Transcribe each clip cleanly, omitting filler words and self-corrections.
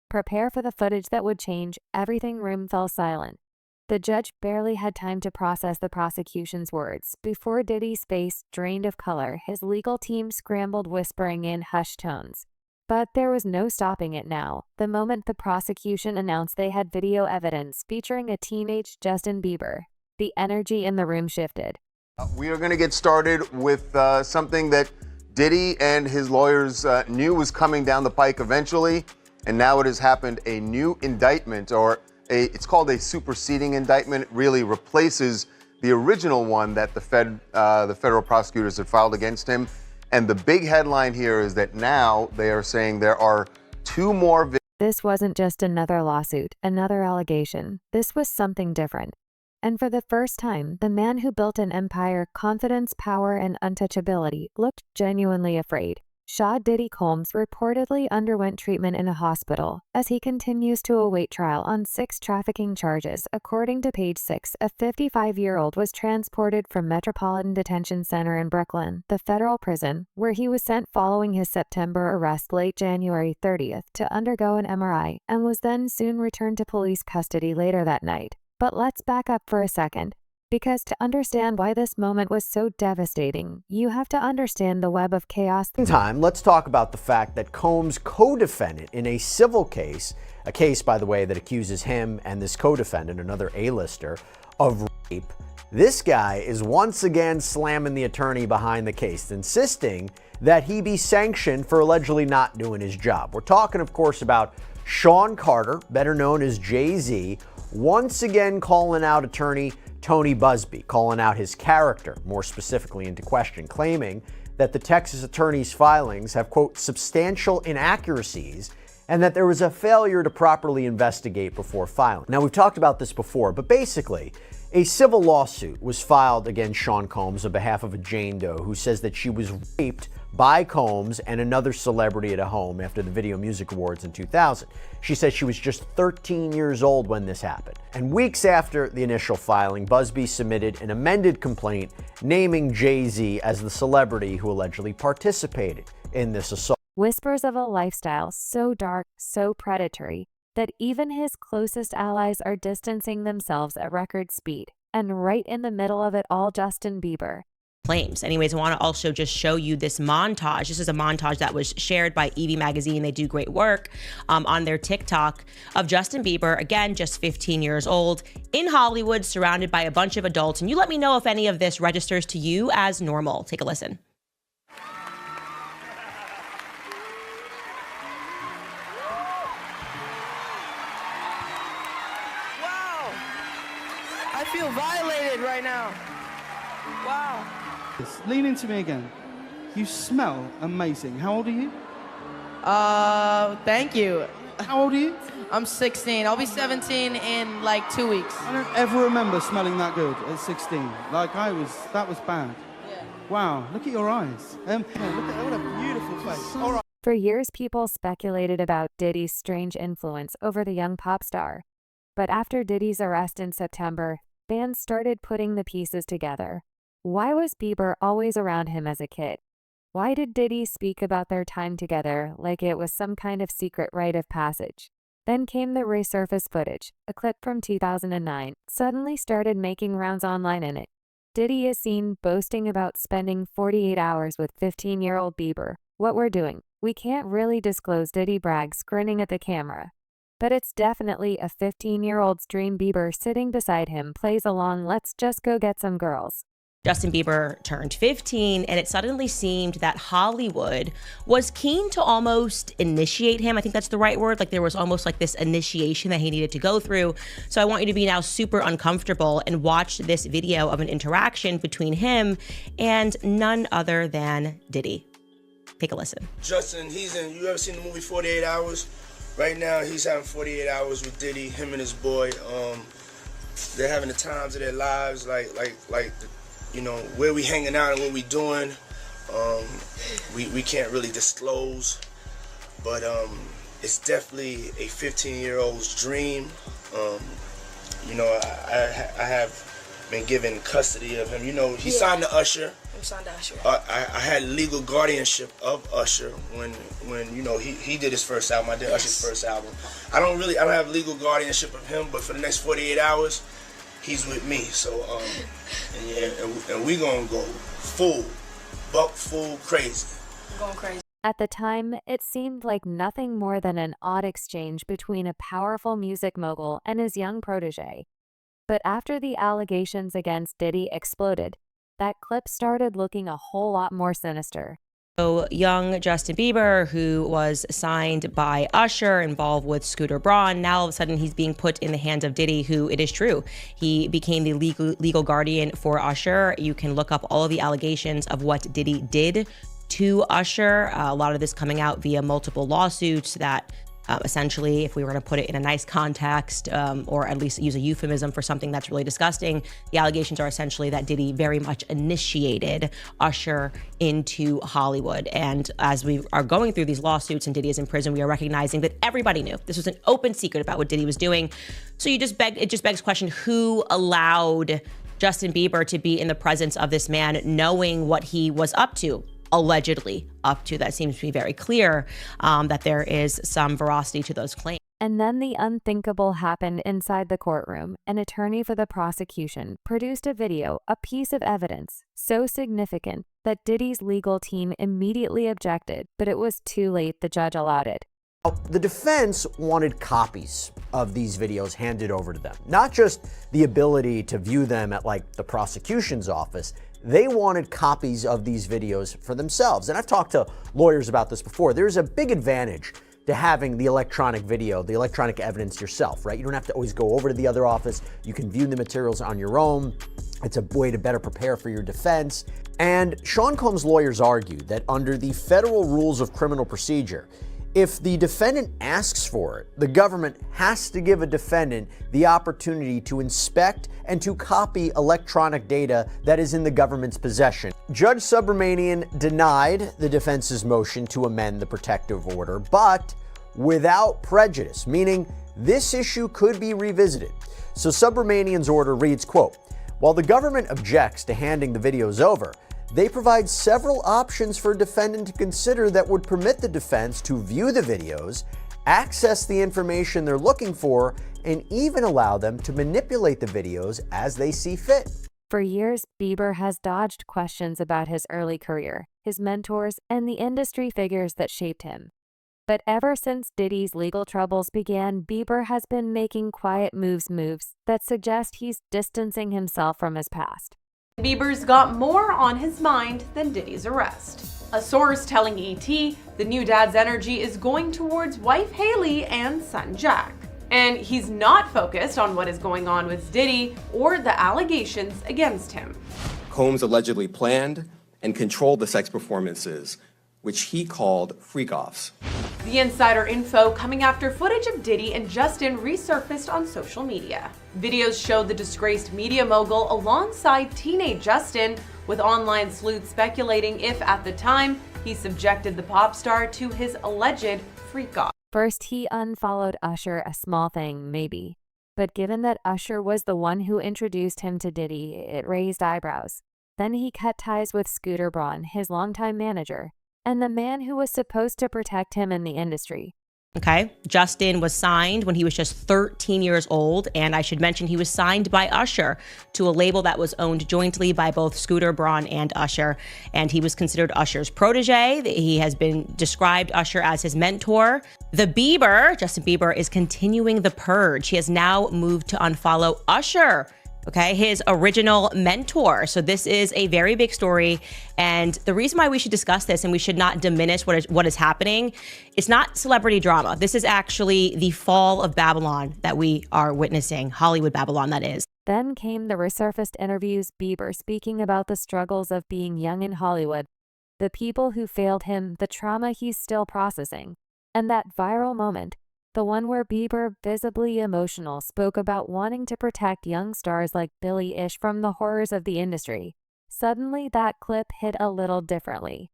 Prepare for the footage that would change everything. Room fell silent. The judge barely had time to process the prosecution's words. Before Diddy's face drained of color, his legal team scrambled, whispering in hushed tones. But there was no stopping it now. The moment the prosecution announced they had video evidence featuring a teenage Justin Bieber, the energy in the room shifted. We are going to get started with something that Diddy and his lawyers knew was coming down the pike eventually, and now it has happened. A new indictment, it's called a superseding indictment. It really replaces the original one that the federal prosecutors had filed against him. And the big headline here is that now they are saying there are 2 more. This wasn't just another lawsuit, another allegation. This was something different. And for the first time, the man who built an empire, confidence, power, and untouchability, looked genuinely afraid. Shah Diddy Combs reportedly underwent treatment in a hospital as he continues to await trial on 6 trafficking charges. According to Page 6, a 55-year-old was transported from Metropolitan Detention Center in Brooklyn, the federal prison, where he was sent following his September arrest late January 30th to undergo an MRI, and was then soon returned to police custody later that night. But let's back up for a second. Because to understand why this moment was so devastating, you have to understand the web of chaos. Meantime, let's talk about the fact that Combs' co-defendant in a civil case, a case, by the way, that accuses him and this co-defendant, another A-lister, of rape. This guy is once again slamming the attorney behind the case, insisting that he be sanctioned for allegedly not doing his job. We're talking, of course, about Sean Carter, better known as Jay-Z, once again calling out attorney Tony Busby, calling out his character, more specifically into question, claiming that the Texas attorney's filings have, quote, substantial inaccuracies and that there was a failure to properly investigate before filing. Now, we've talked about this before, but basically, a civil lawsuit was filed against Sean Combs on behalf of a Jane Doe who says that she was raped by Combs and another celebrity at a home after the Video Music Awards in 2000. She says she was just 13 years old when this happened. And weeks after the initial filing, Busby submitted an amended complaint naming Jay-Z as the celebrity who allegedly participated in this assault. Whispers of a lifestyle so dark, so predatory, that even his closest allies are distancing themselves at record speed. And right in the middle of it all, Justin Bieber. Claims. Anyways, I want to also just show you this montage. This is a montage that was shared by Evie Magazine. They do great work on their TikTok of Justin Bieber, again, just 15 years old, in Hollywood, surrounded by a bunch of adults. And you let me know if any of this registers to you as normal. Take a listen. Wow! I feel violated right now. Wow. Lean into me again. You smell amazing. How old are you? Thank you. How old are you? I'm 16. I'll be 17 in like 2 weeks. I don't ever remember smelling that good at 16. Like that was bad. Yeah. Wow, look at your eyes. Look at what a beautiful face. All right. For years, people speculated about Diddy's strange influence over the young pop star. But after Diddy's arrest in September, fans started putting the pieces together. Why was Bieber always around him as a kid? Why did Diddy speak about their time together like it was some kind of secret rite of passage? Then came the resurfaced footage. A clip from 2009 suddenly started making rounds online in it. Diddy is seen boasting about spending 48 hours with 15-year-old Bieber. What we're doing. We can't really disclose. Diddy brags, grinning at the camera. But it's definitely a 15-year-old's dream. Bieber sitting beside him plays along. Let's just go get some girls. Justin Bieber turned 15, and it suddenly seemed that Hollywood was keen to almost initiate him. I think that's the right word. Like there was almost like this initiation that he needed to go through. So I want you to be now super uncomfortable and watch this video of an interaction between him and none other than Diddy. Take a listen. Justin, you ever seen the movie 48 Hours? Right now, he's having 48 hours with Diddy, him and his boy. They're having the times of their lives, you know, where we hanging out and what we doing, we can't really disclose, but it's definitely a 15-year-old's dream. You know, I have been given custody of him. You know, he signed to Usher. I'm signed to Usher. I had legal guardianship of Usher when you know he did his first album. I did Usher's first album. I don't have legal guardianship of him, but for the next 48 hours, he's with me. So and we gonna go full crazy. I'm going crazy. At the time, it seemed like nothing more than an odd exchange between a powerful music mogul and his young protege. But after the allegations against Diddy exploded, that clip started looking a whole lot more sinister. So young Justin Bieber, who was signed by Usher, involved with Scooter Braun, now all of a sudden he's being put in the hands of Diddy, who, it is true, he became the legal guardian for Usher. You can look up all of the allegations of what Diddy did to Usher. A lot of this coming out via multiple lawsuits that essentially, if we were to put it in a nice context, or at least use a euphemism for something that's really disgusting, the allegations are essentially that Diddy very much initiated Usher into Hollywood. And as we are going through these lawsuits and Diddy is in prison, we are recognizing that everybody knew this was an open secret about what Diddy was doing. So it just begs question, who allowed Justin Bieber to be in the presence of this man, knowing what he was up to? Allegedly up to. That seems to be very clear, that there is some veracity to those claims. And then the unthinkable happened inside the courtroom. An attorney for the prosecution produced a video, a piece of evidence, so significant that Diddy's legal team immediately objected, but it was too late. The judge allowed it. The defense wanted copies of these videos handed over to them, not just the ability to view them at like the prosecution's office. They wanted copies of these videos for themselves. And I've talked to lawyers about this before. There's a big advantage to having the electronic video, the electronic evidence yourself, right? You don't have to always go over to the other office. You can view the materials on your own. It's a way to better prepare for your defense. And Sean Combs' lawyers argued that under the federal rules of criminal procedure, if the defendant asks for it, the government has to give a defendant the opportunity to inspect and to copy electronic data that is in the government's possession. Judge Subramanian denied the defense's motion to amend the protective order, but without prejudice, meaning this issue could be revisited. So Subramanian's order reads, quote, "While the government objects to handing the videos over, they provide several options for a defendant to consider that would permit the defense to view the videos, access the information they're looking for, and even allow them to manipulate the videos as they see fit." For years, Bieber has dodged questions about his early career, his mentors, and the industry figures that shaped him. But ever since Diddy's legal troubles began, Bieber has been making quiet moves that suggest he's distancing himself from his past. Bieber's got more on his mind than Diddy's arrest. A source telling ET the new dad's energy is going towards wife Haley and son Jack. And he's not focused on what is going on with Diddy or the allegations against him. Combs allegedly planned and controlled the sex performances, which he called freak-offs. The insider info coming after footage of Diddy and Justin resurfaced on social media. Videos showed the disgraced media mogul alongside teenage Justin, with online sleuths speculating if, at the time, he subjected the pop star to his alleged freak-off. First, he unfollowed Usher, a small thing, maybe. But given that Usher was the one who introduced him to Diddy, it raised eyebrows. Then he cut ties with Scooter Braun, his longtime manager, and the man who was supposed to protect him in the industry. Okay, Justin was signed when he was just 13 years old, and I should mention he was signed by Usher to a label that was owned jointly by both Scooter Braun and Usher, and he was considered Usher's protege. He has been described Usher as his mentor. Justin Bieber, is continuing the purge. He has now moved to unfollow Usher, okay, his original mentor. So this is a very big story. And the reason why we should discuss this and we should not diminish what is happening, it's not celebrity drama. This is actually the fall of Babylon that we are witnessing, Hollywood Babylon, that is. Then came the resurfaced interviews, Bieber speaking about the struggles of being young in Hollywood, the people who failed him, the trauma he's still processing, and that viral moment, the one where Bieber, visibly emotional, spoke about wanting to protect young stars like Billie Eilish from the horrors of the industry. Suddenly, that clip hit a little differently.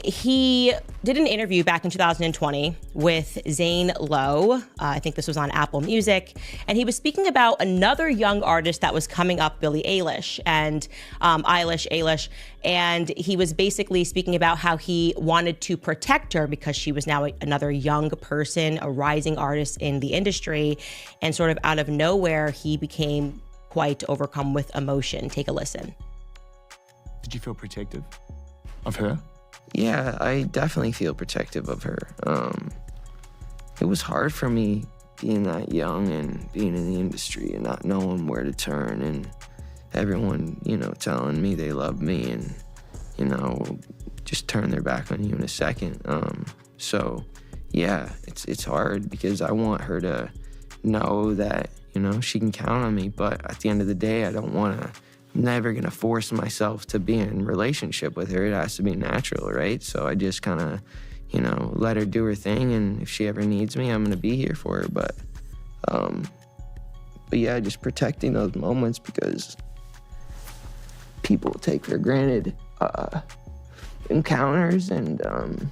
He did an interview back in 2020 with Zane Lowe. I think this was on Apple Music. And he was speaking about another young artist that was coming up, Billie Eilish, and Eilish. And he was basically speaking about how he wanted to protect her because she was now another young person, a rising artist in the industry. And sort of out of nowhere, he became quite overcome with emotion. Take a listen. Did you feel protective of her? Yeah, I definitely feel protective of her. It was hard for me being that young and being in the industry and not knowing where to turn, and everyone, telling me they love me and, just turn their back on you in a second. So yeah, it's hard because I want her to know that, she can count on me, but at the end of the day, I'm never gonna force myself to be in a relationship with her. It has to be natural, right? So I just kind of, let her do her thing, and if she ever needs me, I'm gonna be here for her. But yeah, just protecting those moments because people take for granted encounters, and I'm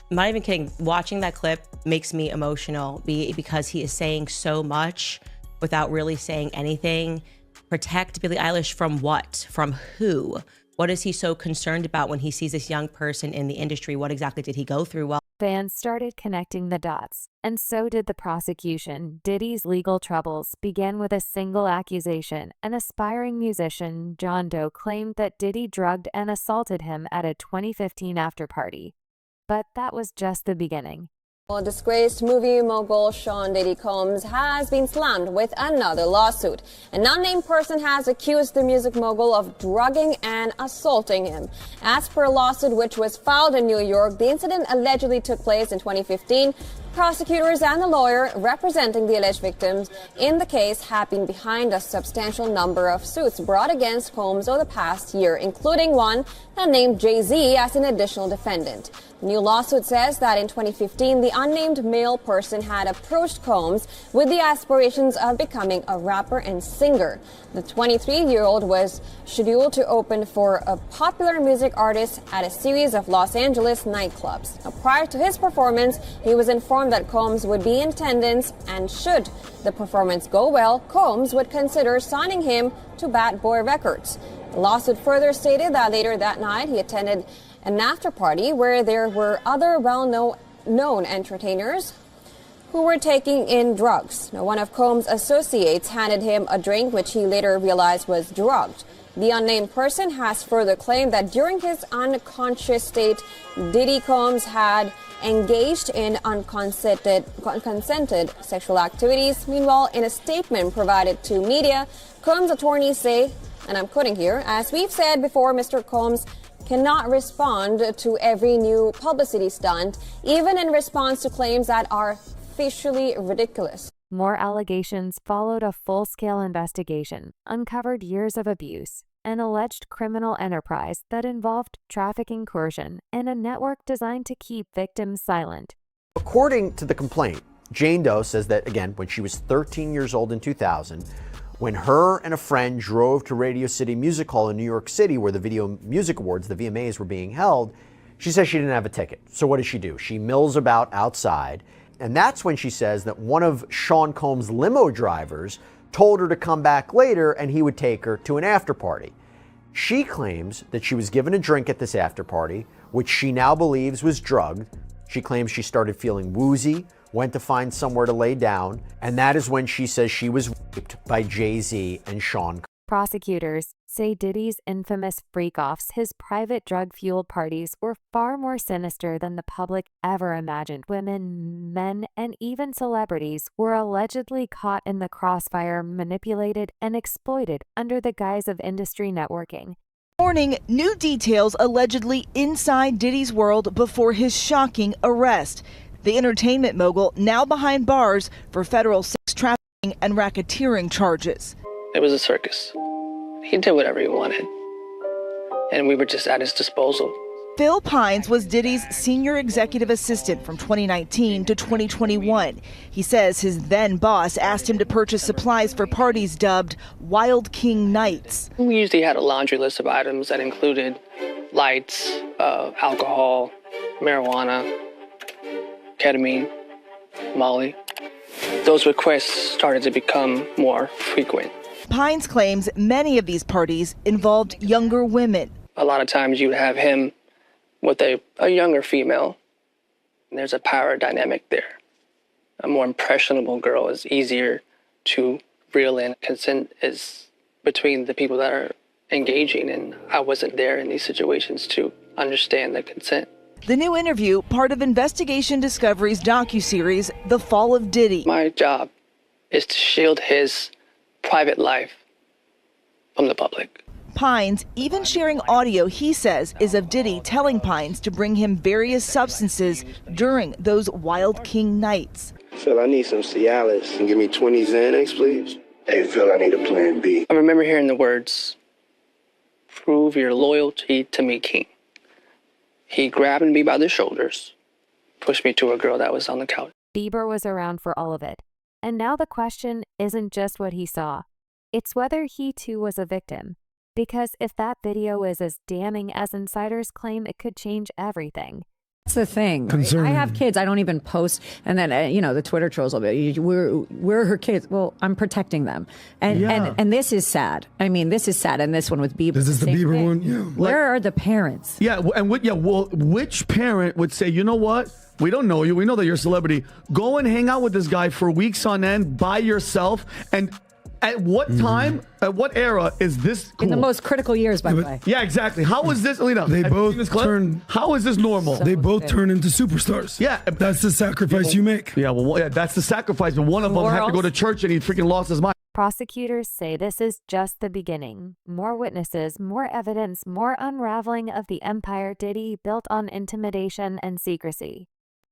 not even kidding. Watching that clip makes me emotional because he is saying so much without really saying anything. Protect Billie Eilish from what? From who? What is he so concerned about when he sees this young person in the industry? What exactly did he go through? Well, fans started connecting the dots, and so did the prosecution. Diddy's legal troubles began with a single accusation. An aspiring musician, John Doe, claimed that Diddy drugged and assaulted him at a 2015 after-party. But that was just the beginning. Well, disgraced movie mogul Sean Diddy Combs has been slammed with another lawsuit. An unnamed person has accused the music mogul of drugging and assaulting him. As per a lawsuit which was filed in New York, the incident allegedly took place in 2015. Prosecutors and the lawyer representing the alleged victims in the case have been behind a substantial number of suits brought against Combs over the past year, including one that named Jay-Z as an additional defendant. The new lawsuit says that in 2015, the unnamed male person had approached Combs with the aspirations of becoming a rapper and singer. The 23-year-old was scheduled to open for a popular music artist at a series of Los Angeles nightclubs. Now, prior to his performance, he was informed that Combs would be in attendance, and should the performance go well, Combs would consider signing him to Bad Boy Records. The lawsuit further stated that later that night he attended an after party where there were other well-known entertainers who were taking in drugs. Now, one of Combs' associates handed him a drink which he later realized was drugged. The unnamed person has further claimed that during his unconscious state, Diddy Combs had engaged in unconsented sexual activities. Meanwhile, in a statement provided to media, Combs' attorneys say, and I'm quoting here, "As we've said before, Mr. Combs cannot respond to every new publicity stunt, even in response to claims that are facially ridiculous." More allegations followed. A full-scale investigation uncovered years of abuse, an alleged criminal enterprise that involved trafficking, coercion, and a network designed to keep victims silent. According to the complaint, Jane Doe says that, again, when she was 13 years old in 2000, when her and a friend drove to Radio City Music Hall in New York City, where the Video Music Awards, the VMAs, were being held, she says she didn't have a ticket. So what does she do? She mills about outside, and that's when she says that one of Sean Combs' limo drivers told her to come back later and he would take her to an after party. She claims that she was given a drink at this after party, which she now believes was drugged. She claims she started feeling woozy, went to find somewhere to lay down, and that is when she says she was raped by Jay-Z and Sean. Prosecutors say Diddy's infamous freak-offs, his private drug-fueled parties, were far more sinister than the public ever imagined. Women, men, and even celebrities were allegedly caught in the crossfire, manipulated, and exploited under the guise of industry networking. Morning, new details allegedly inside Diddy's world before his shocking arrest. The entertainment mogul now behind bars for federal sex trafficking and racketeering charges. It was a circus. He did whatever he wanted, and we were just at his disposal. Phil Pines was Diddy's senior executive assistant from 2019 to 2021. He says his then boss asked him to purchase supplies for parties dubbed Wild King Nights. We usually had a laundry list of items that included lights, alcohol, marijuana, ketamine, Molly. Those requests started to become more frequent. Pines claims many of these parties involved younger women. A lot of times you would have him with a younger female. And there's a power dynamic there. A more impressionable girl is easier to reel in. Consent is between the people that are engaging, and I wasn't there in these situations to understand the consent. The new interview, part of Investigation Discovery's docuseries, The Fall of Diddy. My job is to shield his private life from the public. Pines even sharing audio he says is of Diddy telling Pines to bring him various substances during those Wild King nights. Phil, I need some Cialis. Can you give me 20 Xanax, please? Hey, Phil, I need a plan B. I remember hearing the words, "Prove your loyalty to me, King." He grabbed me by the shoulders, pushed me to a girl that was on the couch. Bieber was around for all of it. And now the question isn't just what he saw. It's whether he too was a victim. Because if that video is as damning as insiders claim, it could change everything. That's the thing. Right? I have kids. I don't even post. And then, the Twitter trolls will be, we're her kids. Well, I'm protecting them. And this is sad. I mean, this is sad. And this one with Bieber. This is the Bieber thing. one? Yeah. Where are the parents? Yeah. And which parent would say, you know what? We don't know you. We know that you're a celebrity. Go and hang out with this guy for weeks on end by yourself. And at what time, at what era is this cool? In the most critical years, by the way. Yeah, exactly. How is this, Alina? They both turn. How is this normal? So they both turn into superstars. Yeah, that's the sacrifice you make. Yeah, that's the sacrifice. But one of them had to go to church and he freaking lost his mind. Prosecutors say this is just the beginning. More witnesses, more evidence, more unraveling of the empire Diddy built on intimidation and secrecy.